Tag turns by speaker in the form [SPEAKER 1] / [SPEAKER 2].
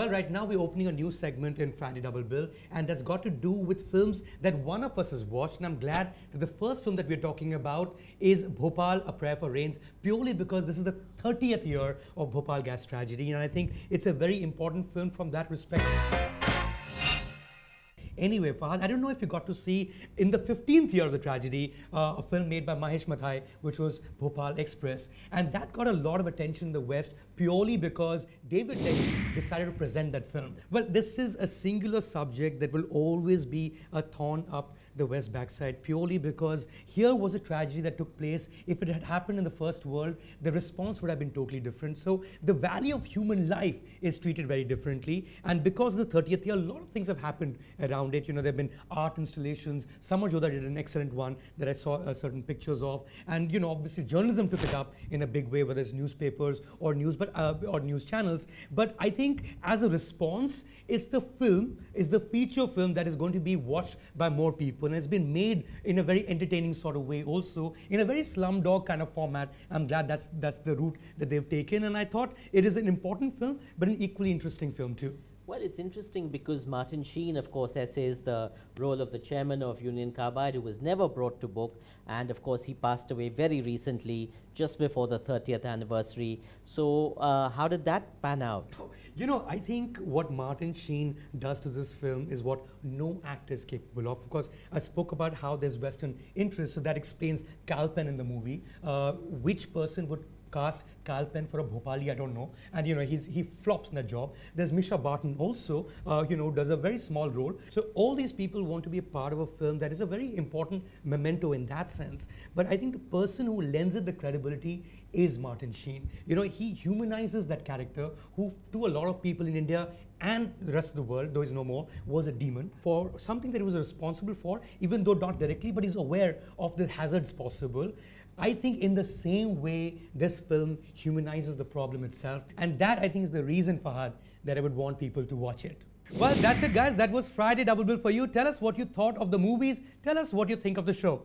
[SPEAKER 1] Well, right now we're opening a new segment in Friday Double Bill, and that's got to do with films that one of us has watched. And I'm glad that the first film that we're talking about is Bhopal, A Prayer for Rains, purely because this is the 30th year of Bhopal Gas Tragedy, and I think it's a very important film from that respect. Anyway, Fahad, I don't know if you got to see in the 15th year of the tragedy, a film made by Mahesh Mathai, which was Bhopal Express. And that got a lot of attention in the West purely because David Lynch decided to present that film. Well, this is a singular subject that will always be a thorn up the West backside, purely because here was a tragedy that took place. If it had happened in the First World, the response would have been totally different. So the value of human life is treated very differently. And because of the 30th year, a lot of things have happened around it. You know, there have been art installations. Samar Jodha did an excellent one that I saw certain pictures of. And, you know, obviously journalism took it up in a big way, whether it's newspapers or news, or news channels. But I think as a response, it's the feature film that is going to be watched by more people. And it's been made in a very entertaining sort of way also, in a very slumdog kind of format. I'm glad that's the route that they've taken. And I thought it is an important film, but an equally interesting film too.
[SPEAKER 2] Well, it's interesting because Martin Sheen, of course, essays the role of the chairman of Union Carbide, who was never brought to book. And of course, he passed away very recently, just before the 30th anniversary. So how did that pan out?
[SPEAKER 1] You know, I think what Martin Sheen does to this film is what no actor is capable of. Of course, I spoke about how there's Western interest, so that explains Kal Penn in the movie. Which person would cast Kal Penn for a Bhopali, I don't know. And you know, he flops in that job. There's Misha Barton also, you know, does a very small role. So all these people want to be a part of a film that is a very important memento in that sense. But I think the person who lends it the credibility is Martin Sheen. You know, he humanizes that character who, to a lot of people in India and the rest of the world, though he's no more, was a demon for something that he was responsible for, even though not directly, but he's aware of the hazards possible. I think in the same way, this film humanizes the problem itself. And that, I think, is the reason, Fahad, that I would want people to watch it. Well, that's it, guys. That was Friday Double Bill for you. Tell us what you thought of the movies. Tell us what you think of the show.